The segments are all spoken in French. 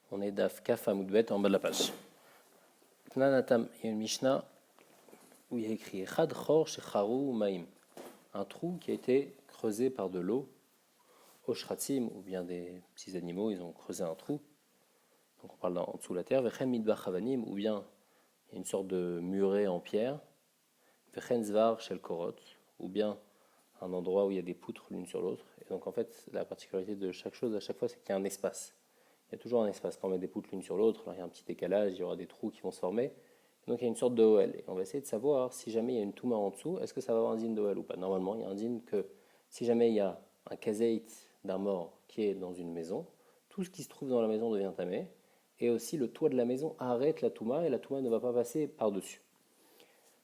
On est Daf Kaf Amoudbet en bas de la page. Tnanatam, il y a une Mishnah où il y a écrit Chad Chor Shecharu Maim, un trou qui a été creusé par de l'eau. Oshratzim, ou bien des petits animaux, ils ont creusé un trou. Donc on parle en dessous de la terre. Vechem Midbach Havanim, ou bien il y a une sorte de muret en pierre. Vechen Zvar Shel Korot, ou bien un endroit où il y a des poutres l'une sur l'autre. Et donc en fait, la particularité de chaque chose à chaque fois, c'est qu'il y a un espace. Il y a toujours un espace. Quand on met des poutres l'une sur l'autre, alors il y a un petit décalage, il y aura des trous qui vont se former. Et donc il y a une sorte de OL. Et on va essayer de savoir si jamais il y a une Touma en dessous, est-ce que ça va avoir un din d'OL ou pas. Normalement, il y a un din que si jamais il y a un kazeit d'un mort qui est dans une maison, tout ce qui se trouve dans la maison devient tamé. Et aussi le toit de la maison arrête la Touma et la Touma ne va pas passer par-dessus.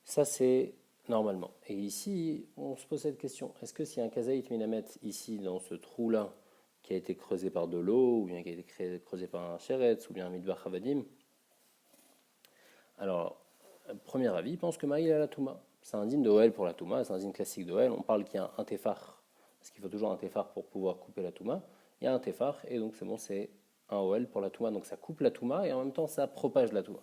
Ça c'est normalement. Et ici, on se pose cette question. Est-ce que s'il y a un kazeit minamet ici dans ce trou-là, qui a été creusé par de l'eau, ou bien qui a été creusé par un sheretz, ou bien un midbar havadim. Alors, premier avis, il pense que Maïl a la Touma. C'est un din de Oel pour la Touma, c'est un din classique de Oel. On parle qu'il y a un tefar, parce qu'il faut toujours un tefar pour pouvoir couper la Touma. Il y a un tefar, et donc c'est bon, c'est un Oel pour la Touma. Donc ça coupe la Touma, et en même temps ça propage la Touma.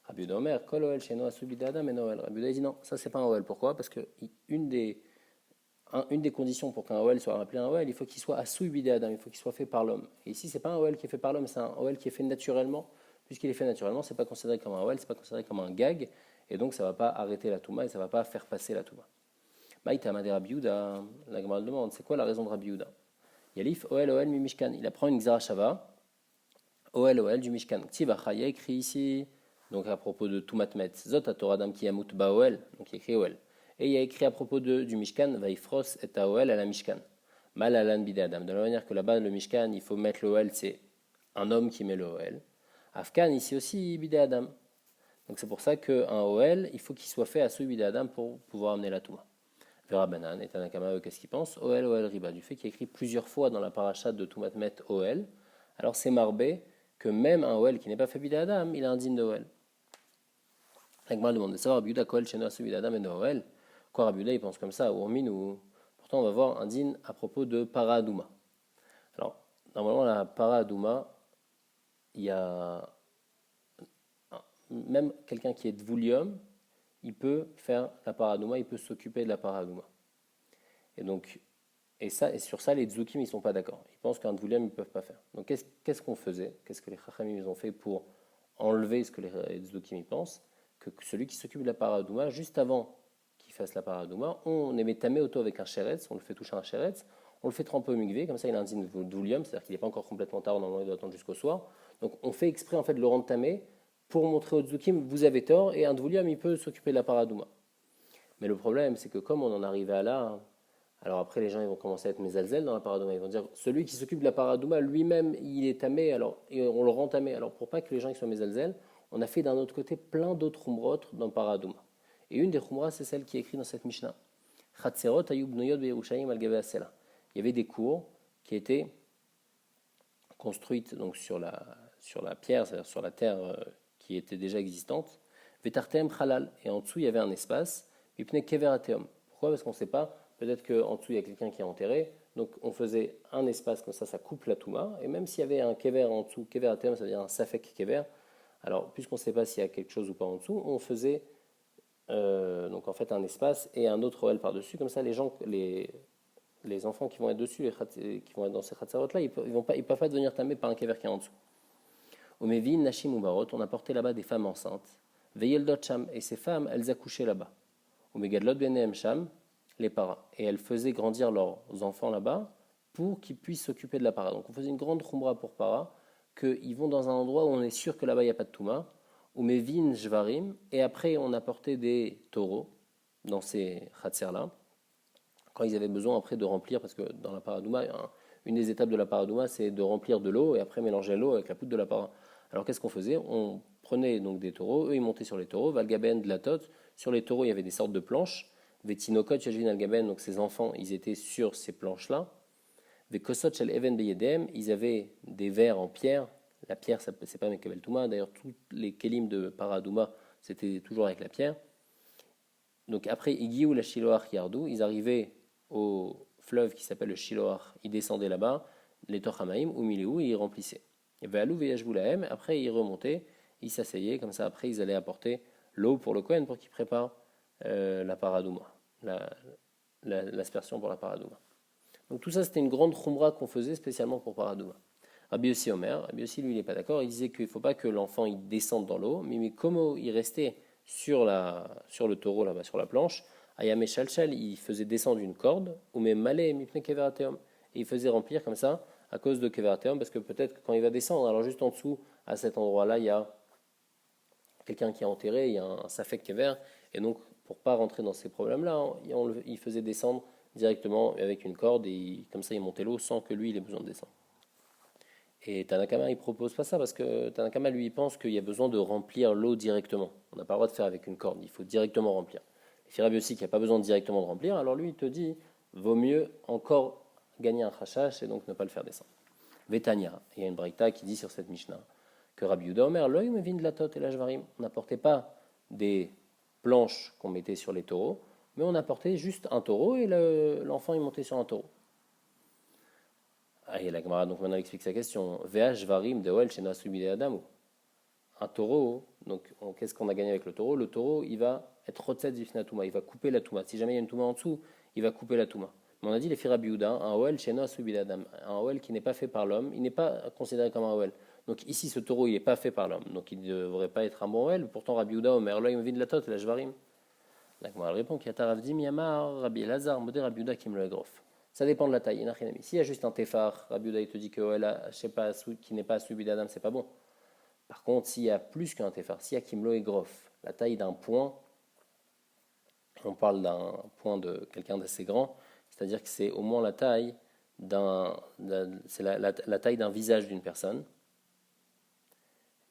Rabbi Yehuda Omer, Kol Oel Sheno Asubida Adam et Oel. Rabbi Yehuda dit non, ça c'est pas un Oel. Pourquoi? Parce que une des conditions pour qu'un OL soit appelé un OL, il faut qu'il soit assouy bidé Adam, il faut qu'il soit fait par l'homme. Et ici, ce n'est pas un OL qui est fait par l'homme, c'est un OL qui est fait naturellement. Puisqu'il est fait naturellement, ce n'est pas considéré comme un OL, ce n'est pas considéré comme un gag, et donc ça ne va pas arrêter la Touma et ça ne va pas faire passer la Touma. Maïta Madé Rabbi Yehuda, la Gemara demande, c'est quoi la raison de Rabbi Yehuda? Yalif OL mi Mishkan, il apprend une Xara Shava, OL du Mishkan. Ktivacha, il y a écrit ici, donc à propos de Toumatmet, Zot à Toradam qui yamut ba OL, donc il y a écrit OL. Et il y a écrit à propos du Mishkan, Vaifros et Aoel à la Mishkan. Mal alan bide Adam. De la manière que là-bas, le Mishkan, il faut mettre l'Oel, c'est un homme qui met le Oel. Afkan, ici aussi, bide Adam. Donc c'est pour ça qu'un Oel, il faut qu'il soit fait à sous bide Adam pour pouvoir amener la Touma. Vera Banan et Tanakama, qu'est-ce qu'ils pensent? Oel, Oel, Riba. Du fait qu'il y a écrit plusieurs fois dans la paracha de Toumatmet Oel, alors c'est marbé que même un Oel qui n'est pas fait bide Adam, il a un din de Oel. La Gemara demande de savoir, Rabbi Yehuda, Koel, Sheno, Asubid Adam et Noël. Quoi, Rabbi Yehuda, il pense comme ça, ou Ormin, ou. Pourtant, on va voir un din à propos de Para Adouma. Alors, normalement, la Para Adouma, il y a. Même quelqu'un qui est Dvoulium, il peut faire la Para Adouma, il peut s'occuper de la Para Adouma. Et donc, et sur ça, les Tzoukim, ils ne sont pas d'accord. Ils pensent qu'un Dvoulium, ils ne peuvent pas faire. Donc, qu'est-ce qu'on faisait? Qu'est-ce que les Chachamim ils ont fait pour enlever ce que les Tzoukim ils pensent? Que celui qui s'occupe de la paradouma, juste avant qu'il fasse la paradouma, on émet tamé auto avec un sheretz, on le fait toucher un sheretz, on le fait tremper au migvé, comme ça il a un din d'oulium, c'est-à-dire qu'il n'est pas encore complètement tard, normalement il doit attendre jusqu'au soir. Donc on fait exprès en fait de le rendre tamé pour montrer aux tzoukim, vous avez tort, et un d'oulium il peut s'occuper de la paradouma. Mais le problème c'est que comme on en arrivait à là, alors après les gens ils vont commencer à être mésalzel dans la paradouma, ils vont dire celui qui s'occupe de la paradouma lui-même il est tamé, alors, et on le rend tamé, alors pour pas que les gens ils soient mésalzel, on a fait d'un autre côté plein d'autres khumrot dans Paradouma. Et une des khumras, c'est celle qui est écrite dans cette Mishnah. Chatserot ayub noyod be'Yerushalayim al gaveh asela. Il y avait des cours qui étaient construites donc sur la pierre, c'est-à-dire sur la terre qui était déjà existante. Vetartem halal. Et en dessous, il y avait un espace. Mipne keverateum. Pourquoi? Parce qu'on ne sait pas. Peut-être qu'en dessous, il y a quelqu'un qui est enterré. Donc on faisait un espace comme ça coupe la Touma. Et même s'il y avait un kever en dessous, keverateum, ça veut dire un safek kever. Alors, puisqu'on ne sait pas s'il y a quelque chose ou pas en dessous, on faisait donc en fait un espace et un autre OL par-dessus. Comme ça, les enfants qui vont être dessus, qui vont être dans ces khatsarot-là, ils ne peuvent pas devenir tamés par un kever qui est en dessous. Au Mevin, Nashim ou Barot, on apportait là-bas des femmes enceintes. Veyeldot Sham, et ces femmes, elles accouchaient là-bas. Au Megadlot Benehem Sham, les paras. Et elles faisaient grandir leurs enfants là-bas pour qu'ils puissent s'occuper de la para. Donc on faisait une grande khumra pour para, qu'ils vont dans un endroit où on est sûr que là-bas il n'y a pas de Touma, ou Mevin Jvarim, et après on apportait des taureaux dans ces khatser-là, quand ils avaient besoin après de remplir, parce que dans la paradouma, une des étapes de la paradouma, c'est de remplir de l'eau et après mélanger l'eau avec la poudre de la para. Alors qu'est-ce qu'on faisait? On prenait donc des taureaux, eux ils montaient sur les taureaux, Valgaben de la tote, sur les taureaux il y avait des sortes de planches, Vetinokot Yajvin Algaben, donc ces enfants ils étaient sur ces planches-là, Vekosot Shel Even Beyedem, ils avaient des verres en pierre. La pierre, c'est pas Mekabel Touma. D'ailleurs, tous les kelim de Paradouma, c'était toujours avec la pierre. Donc après, Igiou la Shiloach Yardou, ils arrivaient au fleuve qui s'appelle le Shiloach. Ils descendaient là-bas, les Tochamaim, ou Miléou, et ils remplissaient. Et Ve'alou ve'yashvulahem, après ils remontaient, ils s'asseyaient, comme ça après ils allaient apporter l'eau pour le Kohen pour qu'il prépare la paradouma, l'aspersion pour la paradouma. Donc tout ça c'était une grande khumra qu'on faisait spécialement pour paradouma. Rabbi Yossi Omer, Rabbi Yossi lui il n'est pas d'accord, il disait qu'il ne faut pas que l'enfant il descende dans l'eau, mais comme il restait sur le taureau là-bas, sur la planche, Ayame Shalshal, il faisait descendre une corde, ou même Malé, Mipne Keverateum, et il faisait remplir comme ça à cause de Keverateum, parce que peut-être que quand il va descendre, alors juste en dessous, à cet endroit-là, il y a quelqu'un qui est enterré, il y a un Safek Kever, et donc pour pas rentrer dans ces problèmes-là, il faisait descendre directement avec une corde, et comme ça il montait l'eau sans que lui il ait besoin de descendre. Et Tanakama, il propose pas ça parce que Tanakama, lui, il pense qu'il y a besoin de remplir l'eau directement. On n'a pas le droit de faire avec une corde, il faut directement remplir. Et Firabi aussi, qui n'a pas besoin directement de remplir, alors lui, il te dit, vaut mieux encore gagner un chachash et donc ne pas le faire descendre. Vetania, il y a une braïta qui dit sur cette Mishnah que Rabbi Yehuda Omer, l'œil me vient de la tote et la jvarim. On n'apportait pas des planches qu'on mettait sur les taureaux, mais on apportait juste un taureau et l'enfant il montait sur un taureau. Et la Gemara donc maintenant explique sa question. VH varim de Oel chez Nasubide Adamu. Un taureau, donc qu'est-ce qu'on a gagné avec le taureau? Le taureau, il va être rotzet zifna touma, il va couper la touma. Si jamais il y a une touma en dessous, il va couper la touma. Mais on a dit les firabiouda, un Oel chez Nasubide Adam, un Oel qui n'est pas fait par l'homme, il n'est pas considéré comme un Oel. Donc ici, ce taureau, il n'est pas fait par l'homme, donc il ne devrait pas être un bon Oel. Pourtant, Rabbi Yehuda, Omer, l'œil me vide la tote, la jvarim. La Gemara répond qu'il y a Taravdi Miyamar, Rabbi Lazar, Modé Rabbi Yehuda qui me le grof. Ça dépend de la taille. S'il y a juste un tefar, Rabbi Yehuda il te dit que je sais pas, qui n'est pas subi d'Adam, c'est pas bon. Par contre, s'il y a plus qu'un tefar, s'il y a Kimlo et Grof, la taille d'un point, on parle d'un point de quelqu'un d'assez grand, c'est-à-dire que c'est au moins la taille la taille d'un visage d'une personne.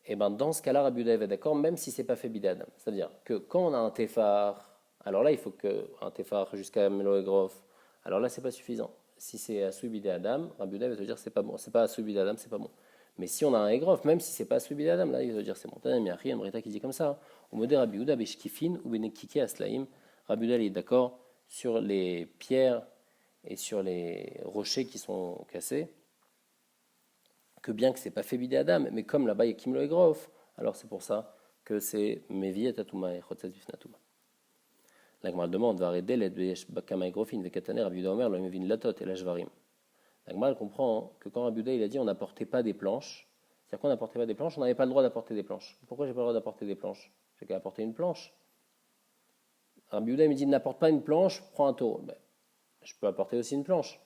Et ben dans ce cas-là, Rabbi Yehuda est d'accord, même si c'est pas fait bid'adam. C'est-à-dire que quand on a un tefar, alors là il faut qu'un tefar jusqu'à Melo et Grof, alors là c'est pas suffisant. Si c'est Asui bid'adam, Rabbi Yehuda va te dire c'est pas bon, c'est pas Asui bid'adam, c'est pas bon. Mais si on a un Egrof, même si c'est pas Asui bid'adam, là il va te dire c'est bon. Il y a une brita qui dit comme ça. Au modé Rabbi Yehuda beshkifin ou benekiki aslaim, Rabbi Yehuda est d'accord sur les pierres et sur les rochers qui sont cassés, que bien que c'est pas fait bidé Adam, mais comme là-bas il y a Kimlo et Grof, alors c'est pour ça que c'est Mevi et Tatuma et Chotzet Bifnatuma. La Gemara demande va arrêter les Bakama et Grofin, Vekataner, Rabbi Yehuda Omer, le Mevin Latot et la Jvarim. La Gemara comprend que quand Rabbi Yehuda il a dit on n'apportait pas des planches, c'est-à-dire qu'on n'apportait pas des planches, on n'avait pas le droit d'apporter des planches. Pourquoi j'ai pas le droit d'apporter des planches? J'ai qu'à apporter une planche. Rabbi Yehuda me dit n'apporte pas une planche, prends un taureau. Ben, je peux apporter aussi une planche.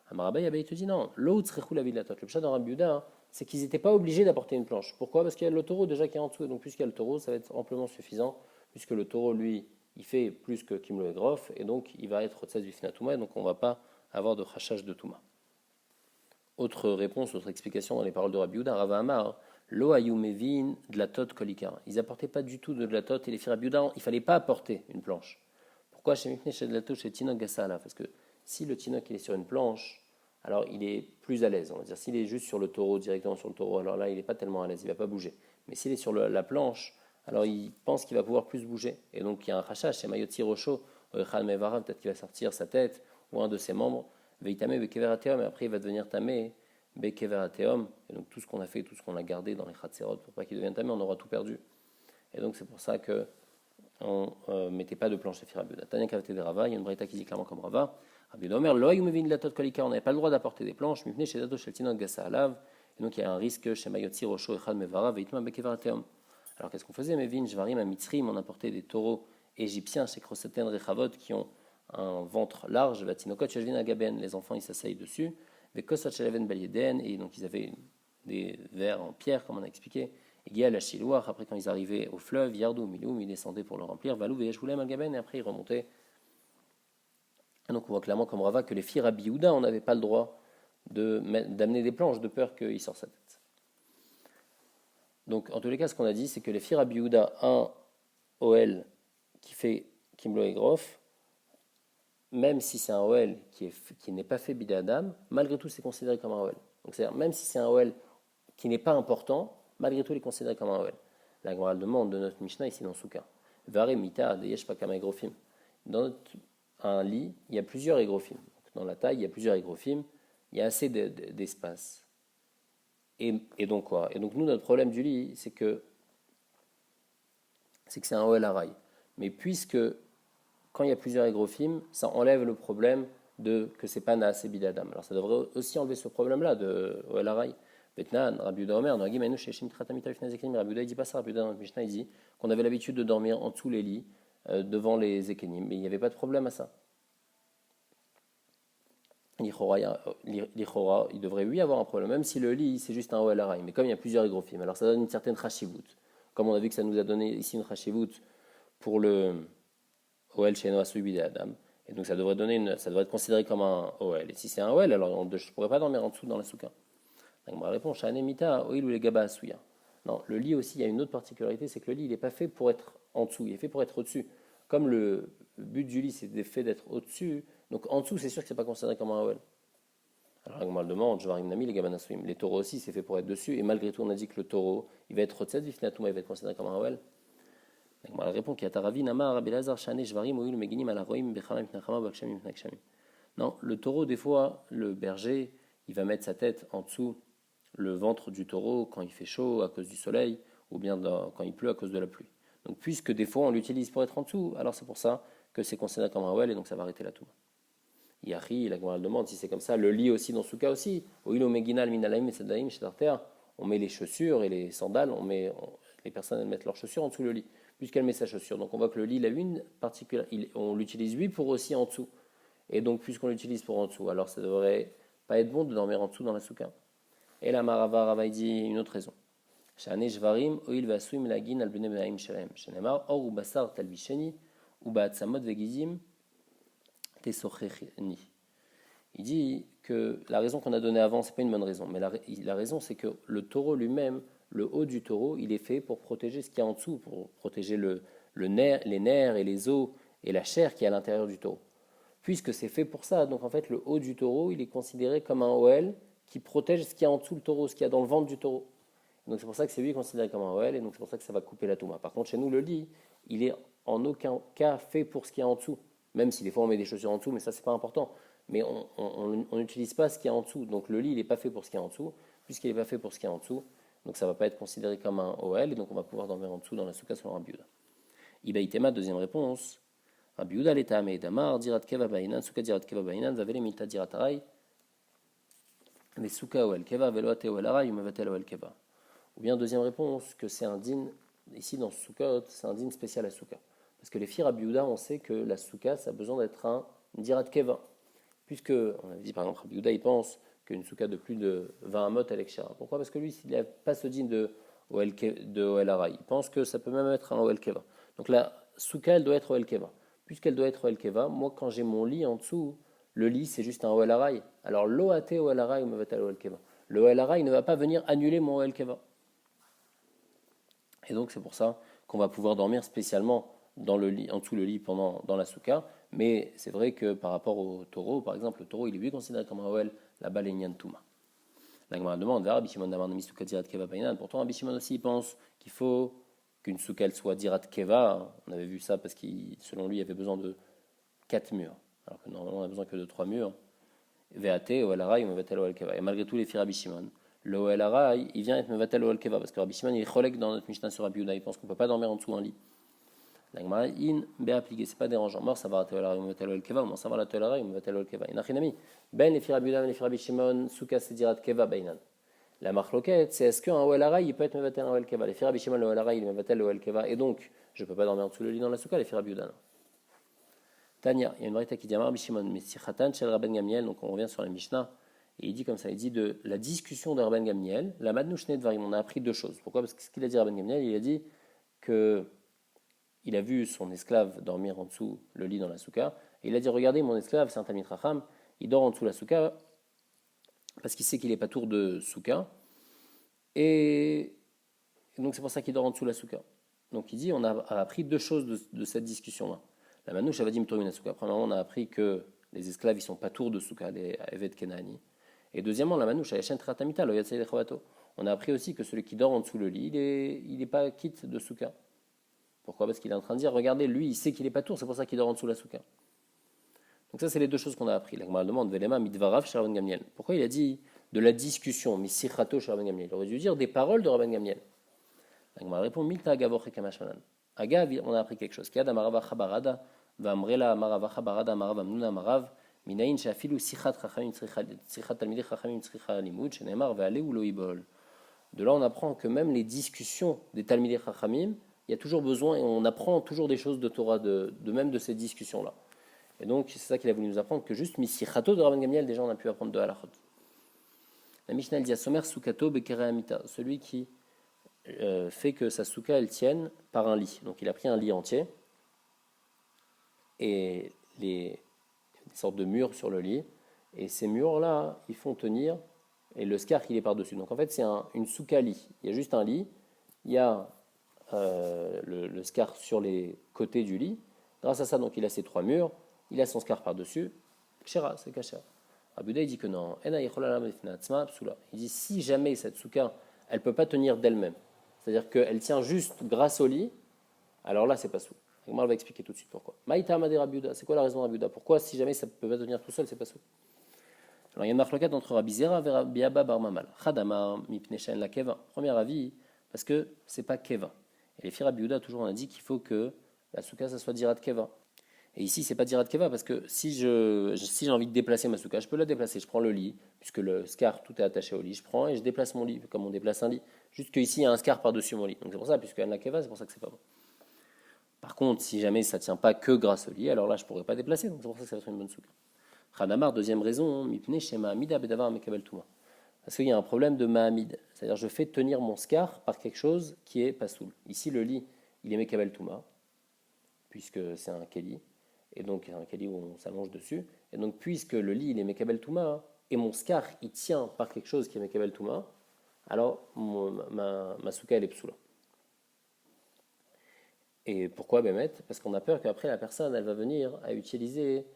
Amarabaï il te dit non. L'autre le pshat dans Rabbi Yehuda, c'est qu'ils n'étaient pas obligés d'apporter une planche. Pourquoi? Parce qu'il y a le taureau déjà qui est en dessous. Donc puisqu'il y a le taureau, ça va être amplement suffisant. Puisque le taureau, lui, il fait plus que Kimlo et Grof. Et donc il va être Rotzaz Bifna Touma. Et donc on ne va pas avoir de rachage de Touma. Autre réponse, autre explication dans les paroles de Rabbi Yehuda, Rava Amar, Lo ayumevin de la tot kolika. Ils n'apportaient pas du tout de la tot. Et les filles Rabbi Yehuda, il ne fallait pas apporter une planche. Pourquoi chez Mifne chez de la tot chez Tinok Gassala? Parce que si le Tinok il est sur une planche, alors il est plus à l'aise. On va dire s'il est juste sur le taureau, directement sur le taureau, alors là il n'est pas tellement à l'aise, il ne va pas bouger. Mais s'il est sur la planche, alors il pense qu'il va pouvoir plus bouger. Et donc il y a un rachage, c'est Mayoti Rocho, peut-être qu'il va sortir sa tête ou un de ses membres, Veitame Bekeverateum, et après il va devenir tamé Bekeverateum. Et donc tout ce qu'on a fait, tout ce qu'on a gardé dans les Khatserot pour pas qu'il devienne tamé, on aura tout perdu. Et donc c'est pour ça que on ne mettait pas de planche à Firabuda. Tanya Kavate de Rava, il y a une braïta qui dit clairement comme Rava. Rabbi Yehuda Omer, l'oeil me vient de la tote kolika, on n'avait pas le droit d'apporter des planches, mais chez Dato Sheltinot Gassa Alav, et donc il y a un risque chez Mayotzi Rocho Echad Mevara, Veitma Bekevarateum. Alors qu'est-ce qu'on faisait? Mevin, Jvarim, Amitzrim, on apportait des taureaux égyptiens chez Krosaten Rechavot qui ont un ventre large, Vatinokot Shajvin Agaben, les enfants ils s'asseyent dessus, Vekosat Shalaven Belieden, et donc ils avaient des verres en pierre, comme on a expliqué. Et Gial Shilouach, après quand ils arrivaient au fleuve, Yardou, Miloum, ils descendaient pour le remplir, Valou, Veyeshvoulem, Algaben, et après ils remontaient. Et donc on voit clairement comme Rava que les filles Rabbi Yehuda, on n'avait pas le droit d'amener des planches de peur qu'il sorte sa tête. Donc en tous les cas, ce qu'on a dit, c'est que les filles Rabbi Yehuda, un OL qui fait Kimlo et Grof, même si c'est un OL qui n'est pas fait Bida Adam, malgré tout c'est considéré comme un OL. Donc c'est-à-dire même si c'est un OL qui n'est pas important, malgré tout il est considéré comme un OL. La Gemara demande de notre Mishnah ici dans Souka. Vare mita de yesh pakama egrofim. Dans un lit, il y a plusieurs égrofim. Dans la taille, il y a plusieurs égrofim. Il y a assez d'espace. Et donc quoi? Et donc nous, notre problème du lit, c'est que c'est un OL araï. Mais puisque quand il y a plusieurs hygrofilms, ça enlève le problème de que c'est pas Naas et Bidadam. Alors ça devrait aussi enlever ce problème-là de OL araï. Betnan, Rabbi Yehuda Omer, Noagim Enu Sheshim Tratamita Lifnei Zekenim, Rabbi Yehuda il dit pas ça, Rabbi Yehuda dans le Mishnah il dit qu'on avait l'habitude de dormir en dessous les lits devant les Zekenim, mais il n'y avait pas de problème à ça. L'Ichora, il devrait oui avoir un problème, même si le lit c'est juste un OL araï. Mais comme il y a plusieurs hygrofilms, alors ça donne une certaine chashivut. Comme on a vu que ça nous a donné ici une chashivut pour le OL chez Noah Soubi Adam. Et donc ça devrait être considéré comme un OL. Et si c'est un OL, alors je ne pourrais pas dormir en dessous dans la souka. Donc ma réponse, Shanemita, Oil ou les Gaba Asuya. Non, le lit aussi, il y a une autre particularité, c'est que le lit, il n'est pas fait pour être en dessous, il est fait pour être au-dessus. Comme le but du lit, c'est fait d'être au-dessus, donc en dessous, c'est sûr que ce n'est pas considéré comme un OL. Alors, on me demande, je varie Nami, les Gaba Nasouim. Les taureaux aussi, c'est fait pour être dessus, et malgré tout, on a dit que le taureau, il va être Rotzet, Vifnatouma, il va être considéré comme un OL. Donc, elle répond qu'il y a Taravi, Nama, Rabbi Lazar, Shane, Shvarim, Oil, Meginim, Alaroim, Bechamim, Nachama, Bakshamim, Nakshami. Non, le taureau, des fois, le berger, il va mettre sa tête en dessous le ventre du taureau quand il fait chaud à cause du soleil ou bien quand il pleut à cause de la pluie. Donc puisque des fois on l'utilise pour être en dessous, alors c'est pour ça que c'est considéré comme un OL et donc ça va arrêter la touma. Yahi, la Gemara demande si c'est comme ça, le lit aussi dans ce cas aussi. Oilo meginal minalaim et sadaim chez on met les chaussures et les sandales, les personnes elles mettent leurs chaussures en dessous le lit, puisqu'elle met sa chaussure. Donc on voit que le lit il a une particulière, on l'utilise lui pour aussi en dessous. Et donc puisqu'on l'utilise pour en dessous, alors ça devrait pas être bon de dormir en dessous dans la souka. Et la Marava Rava dit une autre raison. Shane Shvarim, Oil Vasuim Lagin al Bene Benaim Shalem. Shenemar, Or ou Basar Talbisheni, ou Baatzamot Vegizim Tesochechni. Il dit que la raison qu'on a donnée avant, c'est pas une bonne raison. Mais la raison, c'est que le taureau lui-même, le haut du taureau, il est fait pour protéger ce qu'il y a en dessous, pour protéger les nerfs et les os et la chair qui est à l'intérieur du taureau. Puisque c'est fait pour ça, donc en fait, le haut du taureau, il est considéré comme un OL qui protège ce qu'il y a en dessous le taureau, ce qu'il y a dans le ventre du taureau. Donc c'est pour ça que c'est lui considéré comme un OL, et donc c'est pour ça que ça va couper la touma. Par contre, chez nous, le lit, il est en aucun cas fait pour ce qu'il y a en dessous. Même si des fois on met des chaussures en dessous, mais ça c'est pas important. Mais on n'utilise pas ce qu'il y a en dessous. Donc le lit, il n'est pas fait pour ce qu'il y a en dessous, puisqu'il n'est pas fait pour ce qu'il y a en dessous. Donc ça ne va pas être considéré comme un OL, et donc on va pouvoir dormir en dessous dans la souka selon Rabbi Yehuda. Ibaïtema, deuxième réponse. Rabbi Yehuda l'eta me damar dirat keva bainan souka dirat keva bainan zavele milta dirat arai. Mais souka ou el-keva, veloate ou el-ara, yumevatel ou el-keva. Ou bien deuxième réponse, que c'est un din, ici dans Soukot, c'est un din spécial à Souka. Parce que les filles Rabbi Yehuda, on sait que la Souka, ça a besoin d'être un dirat keva. Puisque, on avait dit par exemple, Rabbi Yehuda, il pense qu'une Souka de plus de 20 amot avec Shara. Pourquoi? Parce que lui, s'il n'a pas ce din de el-ara, il pense que ça peut même être un el-keva. Donc la Souka, elle doit être el-keva. Puisqu'elle doit être el-keva, moi, quand j'ai mon lit en dessous, le lit, c'est juste un OL Araï. Alors, l'OAT OL Araï ou Mevatel OL Keva. Le OL Araï ne va pas venir annuler mon OL Keva. Et donc, c'est pour ça qu'on va pouvoir dormir spécialement dans le lit, en dessous le lit dans la souka. Mais c'est vrai que par rapport au taureau, par exemple, le taureau, il est lui considéré comme un OL, la balénian Touma. La Gemara demande, vers Abishimon d'Amar Nami Souka Dirat Keva Bainan. Pourtant, Abishimon aussi, il pense qu'il faut qu'une souka elle soit Dirat Keva. On avait vu ça parce que selon lui, il y avait besoin de 4 murs. Alors que normalement on n'a besoin que de 3 murs. VAT, Oalarai, Mevatel Oalkeva. Et malgré tout, les filles Rabbi Shimon, le Oalarai, il vient être Mevatel Oalkeva, parce que Rabbi Shimon, il est cholek dans notre Mishnah sur Rabbi Yehuda, il pense qu'on ne peut pas dormir en dessous d'un lit. La Gemara, in, bé appliqué, c'est pas dérangeant. Mort, ça va rater Oalarai, Mevatel Oalkeva, ou ça va rater Oalarai, Mevatel Oalkeva. Inachinami, ben les filles Rabbi Yehuda, les filles Rabbi Shimon, Souka Sedirat Keva, Bainan. La marloquette, c'est est-ce qu'un Oalarai, il peut être Mevatel Oalkeva? Les filles Rabbi Shimon, le Oalarai, il est Mevatel Oalkeva, et donc, je ne peux pas dormir en dessous le lit dans la Souka, les filles Rabbi Yehuda. Tania, il y a une vraie qui dit Amar Bishimon, mais si Khatan chez Rabben Gamliel, donc on revient sur la Mishnah, et il dit comme ça, il dit de la discussion de Rabben Gamliel, la Madnouchnet Varim, on a appris deux choses. Pourquoi? Parce que ce qu'il a dit Rabben Gamliel, il a dit que il a vu son esclave dormir en dessous le lit dans la souka, et il a dit regardez mon esclave, c'est un Tamit Racham, il dort en dessous la souka parce qu'il sait qu'il n'est pas tour de souka, et donc c'est pour ça qu'il dort en dessous la souka. Donc il dit on a appris deux choses de cette discussion-là. La manouche avait dit Mtorin Souka. Premièrement, on a appris que les esclaves, ils sont pas tours de Souka, les Evet Kenani. Et deuxièmement, la manouche, on a appris aussi que celui qui dort en dessous le lit, il est pas quitte de Souka. Pourquoi? Parce qu'il est en train de dire, regardez, lui, il sait qu'il est pas tour, c'est pour ça qu'il dort en dessous la Souka. Donc ça, c'est les deux choses qu'on a appris. La Gemara demande, Velema Midvarav Sharon Gamliel. Pourquoi il a dit de la discussion. Misichato chez Rabban Gamliel. Il aurait dû dire des paroles de Rabban Gamliel. La Gemara répond Milta Agavoch et Kamashmanan. Agav, on a appris quelque chose. Kiad Amarava Chabarada, Vamrela Amarava Chabarada, Amarav Amnuna Amarav, Minaïn Shafilu Sichat Chachamim Sichat Talmidei Chachamim Sricha Limud, Shenemar Ve'ale ou Loibol. De là, on apprend que même les discussions des Talmidei Chachamim, il y a toujours besoin, et on apprend toujours des choses de Torah, de même de ces discussions-là. Et donc, c'est ça qu'il a voulu nous apprendre, que juste Misichato de Rabban Gamliel, déjà on a pu apprendre de halachot. La Mishnah elle dit Somer Sukato Bekere Amita, celui qui fait que sa souka elle tienne par un lit. Donc il a pris un lit entier et des sortes de murs sur le lit. Et ces murs-là, ils font tenir, et le scar il est par-dessus. Donc en fait, c'est une souka lit. Il y a juste un lit, il y a le scar sur les côtés du lit. Grâce à ça, donc il a ces 3 murs, il a son scar par-dessus. Kshera, c'est kasher. Abuda il dit que non. Il dit si jamais cette souka, elle ne peut pas tenir d'elle-même, c'est-à-dire qu'elle tient juste grâce au lit, alors là, c'est pas sous. Moi, va expliquer tout de suite pourquoi. Maïta Amadé Rabiuda, c'est quoi la raison de Rabiuda? Pourquoi, si jamais ça ne peut pas tenir tout seul, c'est pas sous? Alors, il y a une marloquette entre Rabbi Zera et Rabbi Abba bar Mamal. Chadamar mipneshen la keva. Premier avis, parce que c'est pas keva. Et les filles Rabiuda, toujours, on a dit qu'il faut que la souka, ça soit dirat keva. Et ici, c'est pas dirat keva, parce que si j'ai envie de déplacer ma souka, je peux la déplacer. Je prends le lit, puisque le scar, tout est attaché au lit. Je prends et je déplace mon lit, comme on déplace un lit. Juste qu'ici, il y a un scar par-dessus mon lit. Donc c'est pour ça, puisque la keva, c'est pour ça que c'est pas bon. Par contre, si jamais ça ne tient pas que grâce au lit, alors là, je ne pourrais pas déplacer. Donc c'est pour ça que ça va être une bonne souka. Khadamar, deuxième raison, mipne shema amida bedavar mekabel tuma. Parce qu'il y a un problème de ma'amid. C'est-à-dire, je fais tenir mon scar par quelque chose qui est pasoul. Ici, le lit, il est mekabel tuma, puisque c'est un keli. Et donc, un keli où on s'allonge dessus. Et donc, puisque le lit, il est mekabel tuma, et mon scar, il tient par quelque chose qui est mekabel tuma, alors ma souka, elle est psoula. Et pourquoi Bémet? Parce qu'on a peur qu'après la personne, elle va venir à utiliser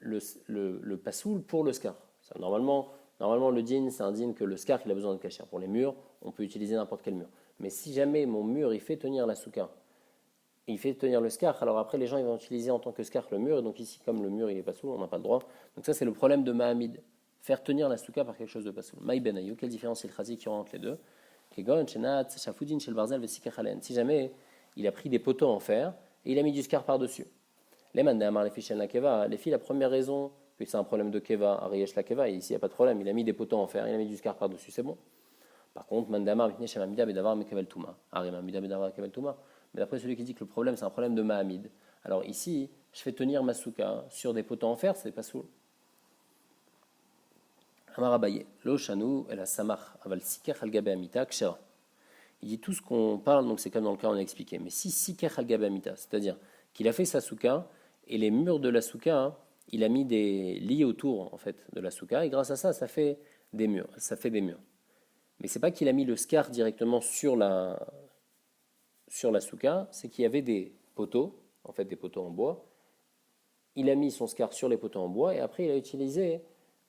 le pasoul pour le scar. Ça, normalement, le din, c'est un din que le scar, il a besoin de cacher. Pour les murs, on peut utiliser n'importe quel mur. Mais si jamais mon mur, il fait tenir la souka, il fait tenir le scar, alors après, les gens, ils vont utiliser en tant que scar le mur. Et donc ici, comme le mur, il est pasoul, on n'a pas le droit. Donc ça, c'est le problème de Mahamid. Faire tenir la souka par quelque chose de pasoul. Maï ben ayou, quelle différence est le chazi qui entre les deux? Si jamais il a pris des poteaux en fer et il a mis du scar par-dessus. Les mandamar, les fiches la keva, les filles, la première raison que c'est un problème de keva, ariyesh la keva, et ici il n'y a pas de problème, il a mis des poteaux en fer, il a mis du scar par-dessus, c'est bon. Par contre, mandamar, mais d'après celui qui dit que le problème c'est un problème de mahamid, alors ici, je fais tenir ma souka sur des poteaux en fer, c'est pas soul. Amar Abaye, lo shanu el samach aval sikach al gabe amita kshera. Il dit tout ce qu'on parle, donc c'est comme dans le cas on a expliqué. Mais si sikach al gabe amita, c'est-à-dire qu'il a fait sa souka et les murs de la souka, il a mis des lits autour en fait de la souka et grâce à ça, ça fait des murs. Mais c'est pas qu'il a mis le scar directement sur la souka, c'est qu'il y avait des poteaux, en fait des poteaux en bois. Il a mis son scar sur les poteaux en bois et après il a utilisé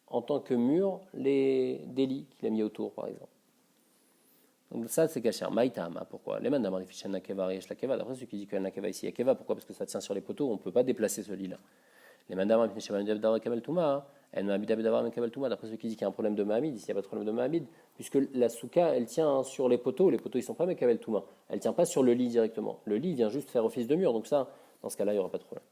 en tant que mur des lits qu'il a mis autour, par exemple. Donc ça, c'est kasher. Maïtama, pourquoi? Les mandamar ifishan la keva, riyesh la keva. D'après celui qui dit qu'il y a la keva ici, il y a keva, pourquoi? Parce que ça tient sur les poteaux, on ne peut pas déplacer ce lit-là. Les mandamar ifishan la keva, kabel touma, elle m'a habité d'avoir kabel touma. D'après celui qui dit qu'il y a un problème de mahamid, ici il n'y a pas de problème de mahamid, puisque la souka, elle tient sur les poteaux ils ne sont pas kabel touma. Elle ne tient pas sur le lit directement. Le lit vient juste faire office de mur, donc ça, dans ce cas-là, il n'y aura pas de problème.